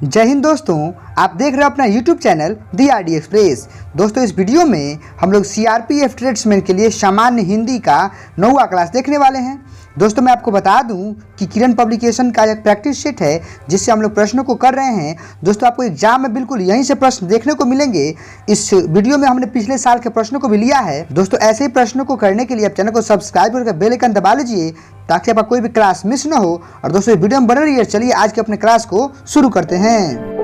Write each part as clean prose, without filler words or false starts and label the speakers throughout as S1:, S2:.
S1: जय हिंद दोस्तों, आप देख रहे हो अपना YouTube चैनल दी आरडी एक्सप्रेस। दोस्तों इस वीडियो में हम लोग सीआरपीएफ ट्रेड्समैन के लिए सामान्य हिंदी का 9वां क्लास देखने वाले हैं। दोस्तों मैं आपको बता दूं कि किरण पब्लिकेशन का एक प्रैक्टिस सेट है जिससे हम लोग प्रश्नों को कर रहे हैं। दोस्तों आपको एग्जाम में बिल्कुल यहीं से प्रश्न देखने को मिलेंगे। इस वीडियो में हमने पिछले साल के प्रश्नों को भी लिया है। दोस्तों ऐसे ही प्रश्नों को करने के लिए आप चैनल को सब्सक्राइब करके बेल आइकन दबा लीजिए ताकि आपका कोई भी क्लास मिस ना हो। और दोस्तों वीडियो में बने रहिए। चलिए आज के अपने क्लास को शुरू करते हैं।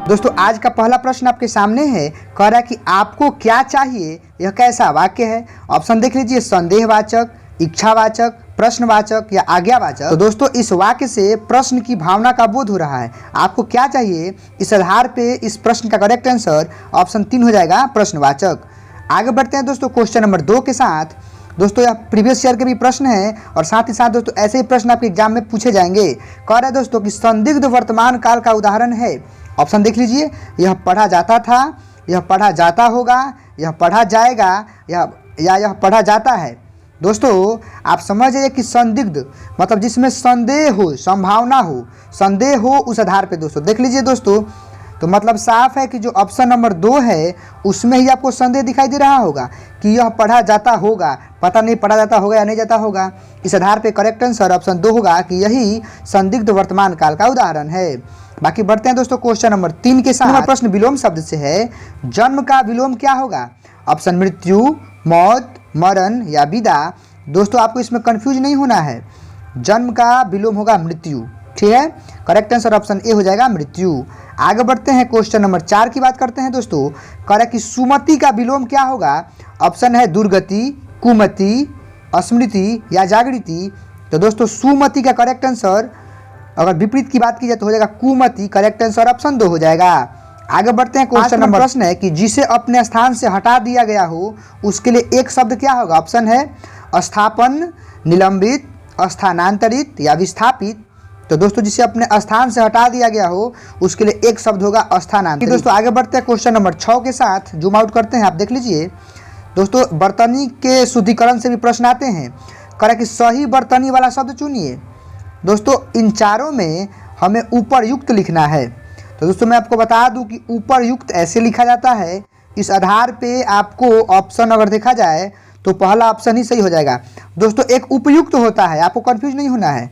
S1: दोस्तों आज का पहला प्रश्न आपके सामने है। कह रहा है कि आपको क्या चाहिए, यह कैसा वाक्य है। ऑप्शन देख लीजिए, संदेहवाचक, इच्छावाचक, प्रश्नवाचक या आज्ञावाचक। तो दोस्तों इस वाक्य से प्रश्न की भावना का बोध हो रहा है। आपको क्या चाहिए, इस आधार पे इस प्रश्न का करेक्ट आंसर ऑप्शन 3 हो जाएगा, प्रश्नवाचक। आगे बढ़ते हैं दोस्तों क्वेश्चन नंबर 2 के साथ। दोस्तों यह प्रीवियस ईयर के भी प्रश्न है और साथ ही साथ दोस्तों ऐसे ही प्रश्न आपके एग्जाम में पूछे जाएंगे। कह रहा है दोस्तों कि संदिग्ध वर्तमान काल का उदाहरण है। ऑप्शन देख लीजिए, यह पढ़ा जाता था, यह पढ़ा जाता होगा, यह पढ़ा जाएगा या यह पढ़ा जाता है। दोस्तों आप समझ जाइए कि संदिग्ध मतलब जिसमें संदेह हो, संभावना हो, संदेह हो, उस आधार पे दोस्तों देख लीजिए। दोस्तों तो मतलब साफ है कि जो ऑप्शन नंबर 2 है उसमें ही आपको संदेह दिखाई दे रहा होगा कि यह पढ़ा जाता होगा, पता नहीं पढ़ा जाता होगा या नहीं जाता होगा। इस आधार पे करेक्ट आंसर ऑप्शन 2 होगा कि यही संदिग्ध वर्तमान काल का उदाहरण है। बाकी बढ़ते हैं दोस्तों क्वेश्चन नंबर 3 के साथ। प्रश्न विलोम शब्द से है। जन्म का विलोम क्या होगा। ऑप्शन मृत्यु, मौत, मरण या विदा। दोस्तों आपको इसमें कंफ्यूज नहीं होना है। जन्म का विलोम होगा मृत्यु, ठीक है। करेक्ट आंसर ऑप्शन ए हो जाएगा, मृत्यु। आगे बढ़ते हैं क्वेश्चन नंबर 4 की बात करते हैं दोस्तों। कह रहा है कि सुमति का विलोम क्या होगा। ऑप्शन है दुर्गति, कुमति, स्मृति या जागृति। तो दोस्तों सुमति का करेक्ट आंसर अगर विपरीत की बात की जाए तो हो जाएगा कुमति। करेक्ट आंसर ऑप्शन 2 हो जाएगा। आगे बढ़ते हैं क्वेश्चन नंबर प्रश्न है कि जिसे अपने स्थान से हटा दिया गया हो उसके लिए एक शब्द क्या होगा। ऑप्शन है स्थापन, निलंबित, स्थानांतरित या विस्थापित। तो दोस्तों जिसे अपने स्थान से हटा दिया गया हो उसके लिए एक शब्द होगा स्थानांतरित। दोस्तों आगे बढ़ते हैं क्वेश्चन नंबर 6 के साथ। जूम आउट करते हैं, आप देख लीजिए। दोस्तों बर्तनी के शुद्धिकरण से भी प्रश्न आते हैं। कह रहा है कि सही बर्तनी वाला शब्द चुनिए। दोस्तों इन चारों में हमें ऊपर युक्त लिखना है। तो दोस्तों मैं आपको बता दूं कि ऊपर युक्त ऐसे लिखा जाता है। इस आधार पे आपको ऑप्शन अगर देखा जाए तो पहला ऑप्शन ही सही हो जाएगा। दोस्तों एक उपयुक्त होता है, आपको कंफ्यूज नहीं होना है,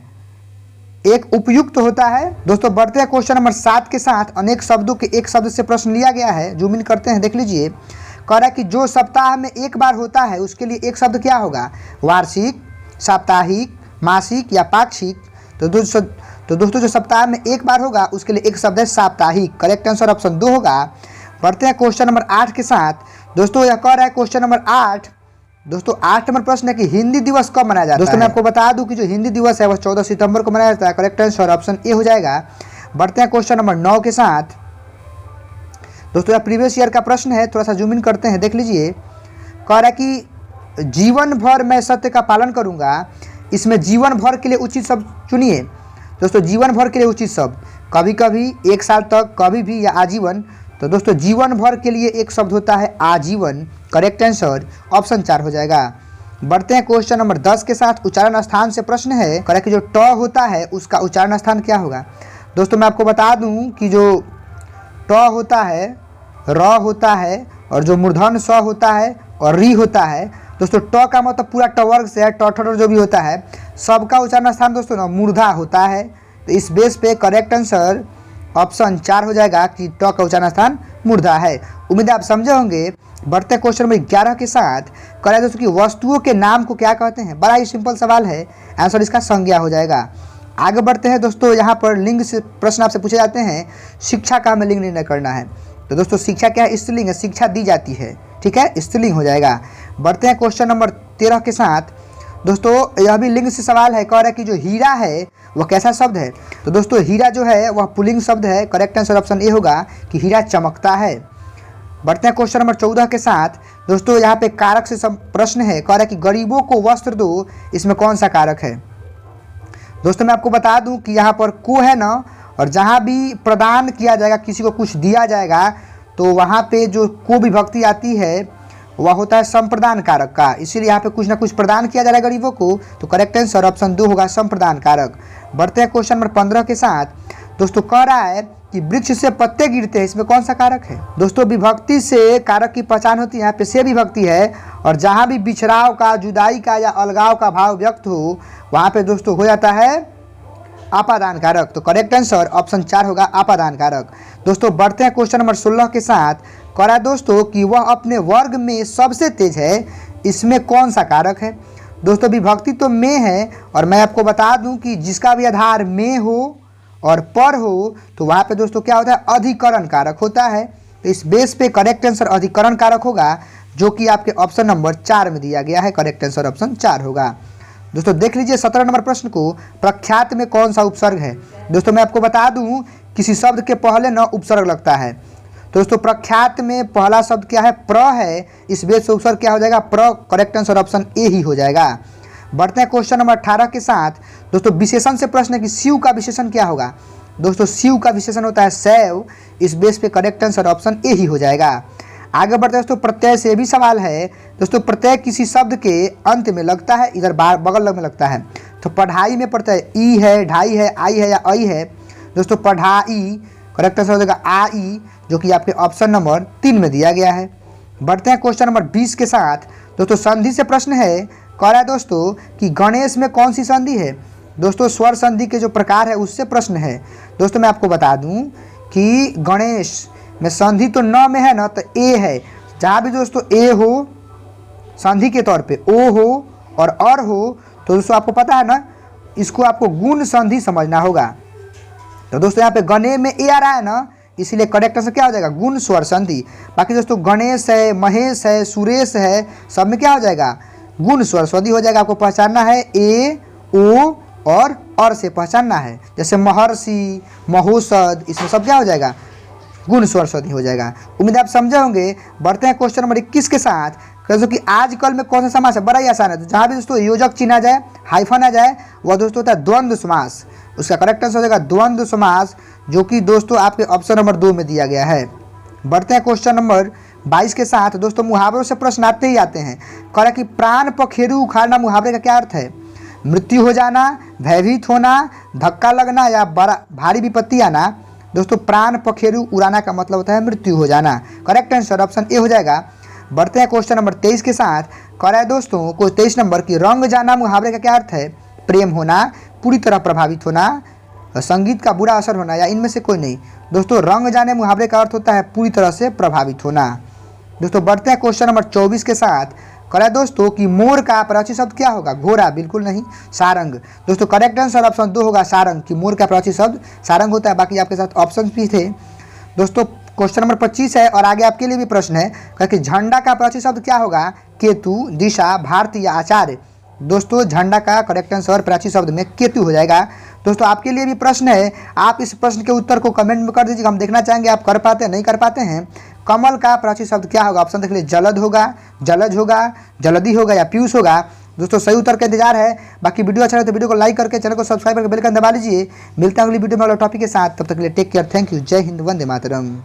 S1: एक उपयुक्त होता है। दोस्तों बढ़ते हैं क्वेश्चन नंबर 7 के साथ। अनेक शब्दों के एक शब्द से प्रश्न लिया गया है। जूम इन करते हैं, देख लीजिए। कह रहा है कि जो सप्ताह में एक बार होता है उसके लिए एक शब्द क्या होगा। वार्षिक, साप्ताहिक, मासिक या पाक्षिक। तो दोस्तों जो सप्ताह में एक बार होगा उसके लिए एक शब्द है साप्ताहिक। करेक्ट आंसर ऑप्शन 2 होगा। बढ़ते हैं क्वेश्चन नंबर 8 के साथ। दोस्तों यह कह रहा है क्वेश्चन नंबर 8। दोस्तों 8 नंबर प्रश्न है कि हिंदी दिवस कब मनाया जाता है। दोस्तों मैं आपको बता दूं कि जो हिंदी दिवस है वह 14 सितंबर को मनाया जाता है। करेक्ट आंसर ऑप्शन ए हो जाएगा। बढ़ते हैं क्वेश्चन नंबर 9 के साथ। दोस्तों यह प्रीवियस ईयर का प्रश्न है, थोड़ा सा जूम इन करते हैं, देख लीजिए। कह रहा है कि जीवन भर मैं सत्य का पालन करूंगा। इसमें जीवन भर के लिए उचित शब्द चुनिए। दोस्तों जीवन भर के लिए उचित शब्द कभी कभी, एक साल तक, कभी भी या आजीवन। तो दोस्तों जीवन भर के लिए एक शब्द होता है आजीवन। करेक्ट आंसर ऑप्शन 4 हो जाएगा। बढ़ते हैं क्वेश्चन नंबर 10 के साथ। उच्चारण स्थान से प्रश्न है। कह रहा है कि जो ट होता है उसका उच्चारण स्थान क्या होगा। दोस्तों मैं आपको बता दूं कि जो ट होता है, र होता है और जो मूर्धन्य स होता है और री होता है। दोस्तों ट का मतलब पूरा ट वर्ग से है, ट जो भी होता है सबका उच्चारण स्थान दोस्तों ना मूर्धा होता है। तो इस बेस पे करेक्ट आंसर ऑप्शन 4 हो जाएगा कि ट का उच्चारण स्थान मूर्धा है। उम्मीद है आप समझे होंगे। बढ़ते हैं क्वेश्चन नंबर 11 के साथ। कह रहा है दोस्तों कि वस्तुओं के नाम को क्या कहते हैं। बड़ा ही सिंपल सवाल है, आंसर इसका संज्ञा हो जाएगा। आगे बढ़ते हैं दोस्तों। यहाँ पर लिंग से प्रश्न आपसे पूछे जाते हैं। शिक्षा का हमें लिंग निर्णय करना है। तो दोस्तों शिक्षा क्या है, स्त्रीलिंग है, शिक्षा दी जाती है, ठीक है, स्त्रीलिंग हो जाएगा। बढ़ते हैं क्वेश्चन नंबर 13 के साथ। दोस्तों यह भी लिंग से सवाल है। कह रहा है कि जो हीरा है वह कैसा शब्द है। तो दोस्तों हीरा जो है वह पुल्लिंग शब्द है। करेक्ट आंसर ऑप्शन ए होगा कि हीरा चमकता है। बढ़ते हैं क्वेश्चन नंबर 14 के साथ। दोस्तों यहाँ पे कारक से प्रश्न है। कह रहा है कि गरीबों को वस्त्र दो, इसमें कौन सा कारक है। दोस्तों मैं आपको बता दूं कि यहाँ पर को है ना, और जहाँ भी प्रदान किया जाएगा, किसी को कुछ दिया जाएगा, तो वहाँ पे जो को विभक्ति आती है वह होता है संप्रदान कारक का, इसीलिए यहाँ पे कुछ ना कुछ प्रदान किया जा रहा है गरीबों को। तो करेक्ट आंसर ऑप्शन 2 होगा संप्रदान कारक। बढ़ते हैं क्वेश्चन नंबर 15 के साथ। दोस्तों कह रहा है कि वृक्ष से पत्ते गिरते हैं, इसमें कौन सा कारक है? दोस्तों विभक्ति से कारक की पहचान होती है, यहाँ पे से विभक्ति है, और जहाँ भी बिछड़ाव का, जुदाई का या अलगाव का भाव व्यक्त हो वहाँ पे दोस्तों हो जाता है अपादान कारक। तो करेक्ट आंसर ऑप्शन 4 होगा अपादान कारक। दोस्तों बढ़ते हैं क्वेश्चन नंबर 16 के साथ। कह रहा है दोस्तों कि वह अपने वर्ग में सबसे तेज है, इसमें कौन सा कारक है? दोस्तों विभक्ति तो में है, और मैं आपको बता दूं कि जिसका भी आधार में हो और पर हो तो वहाँ पे दोस्तों क्या होता है? अधिकरण कारक होता है। तो इस बेस पे करेक्ट आंसर अधिकरण कारक होगा, जो कि आपके ऑप्शन नंबर 4 में दिया गया है। करेक्ट आंसर ऑप्शन 4 होगा। दोस्तों देख लीजिए 17 नंबर प्रश्न को, प्रख्यात में कौन सा उपसर्ग है? दोस्तों मैं आपको बता दूं किसी शब्द के पहले न उपसर्ग लगता है। तो दोस्तों प्रख्यात में पहला शब्द क्या है? प्र है, इस बेस से उपसर्ग क्या हो जाएगा? प्र। करेक्ट आंसर ऑप्शन ए ही हो जाएगा। बढ़ते हैं क्वेश्चन नंबर 18 के साथ। दोस्तों विशेषण से प्रश्न है कि शिव का विशेषण क्या होगा? दोस्तों शिव का विशेषण होता है शैव, इस बेस पे करेक्ट आंसर ऑप्शन ए ही हो जाएगा। आगे बढ़ते हैं दोस्तों, प्रत्यय से भी सवाल है। दोस्तों प्रत्यय किसी शब्द के अंत में लगता है, इधर बगल में लगता है। तो पढ़ाई में प्रत्यय ई है, ढाई है, आई है या आई है? दोस्तों पढ़ाई करेक्ट आंसर हो जाएगा आई, जो कि आपके ऑप्शन नंबर 3 में दिया गया है। बढ़ते हैं क्वेश्चन नंबर 20 के साथ। दोस्तों संधि से प्रश्न है, कह रहा है दोस्तों कि गणेश में कौन सी संधि है? दोस्तों स्वर संधि के जो प्रकार है उससे प्रश्न है। दोस्तों मैं आपको बता दूं कि गणेश में संधि तो न में है ना, तो ए है। जहाँ भी दोस्तों ए हो संधि के तौर पे, ओ हो और अर हो, तो दोस्तों आपको पता है ना, इसको आपको गुण संधि समझना होगा। तो दोस्तों यहाँ पे गणे में ए आ रहा है ना, इसीलिए करेक्ट आंसर क्या हो जाएगा? गुण स्वर संधि। बाकी दोस्तों गणेश है, महेश है, सुरेश है, सब में क्या हो जाएगा? गुण स्वर संधि हो जाएगा। आपको पहचानना है ए, ओ और से पहचानना है। जैसे महर्षि, महोषध, इसमें सब क्या हो जाएगा? गुण स्वर संधि हो जाएगा। उम्मीद आप समझे होंगे। बढ़ते हैं क्वेश्चन नंबर 21 के साथ। जो कि आजकल में कौन सा समास है? बड़ा ही आसान है। तो जहाँ भी दोस्तों योजक चिन्ह आ जाए, हाइफन आ जाए, वह दोस्तों होता है द्वंद्व समास। उसका करेक्ट आंसर हो जाएगा द्वंद्व समास, जो कि दोस्तों आपके ऑप्शन नंबर 2 में दिया गया है। बढ़ते हैं क्वेश्चन नंबर 22 के साथ। दोस्तों मुहावरों से प्रश्न आते ही आते हैं। कह रहा कि प्राण पखेरु उखाड़ना मुहावरे का क्या अर्थ है? मृत्यु हो जाना, भयभीत होना, धक्का लगना या बड़ा भारी विपत्ति आना। दोस्तों प्राण पखेरु उड़ाना का मतलब होता है मृत्यु हो जाना। करेक्ट आंसर ऑप्शन ए हो जाएगा। बढ़ते हैं क्वेश्चन नंबर 23 के साथ। कह रहा है दोस्तों को 23 नंबर की रंग जाना मुहावरे का क्या अर्थ है? प्रेम होना, पूरी तरह प्रभावित होना, संगीत का बुरा असर होना या इनमें से कोई नहीं। दोस्तों रंग जाने मुहावरे का अर्थ होता है पूरी तरह से प्रभावित होना। दोस्तों बढ़ते हैं क्वेश्चन नंबर 24 के साथ। कह रहा है दोस्तों कि मोर का प्राची शब्द क्या होगा? घोड़ा, बिल्कुल नहीं, सारंग। दोस्तों करेक्ट आंसर ऑप्शन 2 होगा सारंग, कि मोर का प्राची शब्द सारंग होता है। बाकी आपके साथ ऑप्शन भी थे। दोस्तों क्वेश्चन नंबर 25 है और आगे आपके लिए भी प्रश्न है। कहा कि झंडा का प्राची शब्द क्या होगा? केतु, दिशा, भारती या आचार्य। दोस्तों झंडा का करेक्ट आंसर प्राची शब्द में केतु हो जाएगा। दोस्तों आपके लिए भी प्रश्न है, आप इस प्रश्न के उत्तर को कमेंट में कर दीजिएगा, हम देखना चाहेंगे आप कर पाते हैं नहीं कर पाते हैं। कमल का प्राची शब्द क्या होगा? ऑप्शन देख लीजिए, जलद होगा, जलज होगा, जलदी होगा या पीयूष होगा। दोस्तों सही उत्तर का इंतजार है। बाकी वीडियो अच्छा लगे तो वीडियो को लाइक करके चैनल को सब्सक्राइब करके बेल आइकन दबा लीजिए। मिलते हैं अगली वीडियो में अगले टॉपिक के साथ, तब तक के लिए टेक केयर, थैंक यू, जय हिंद, वंदे मातरम।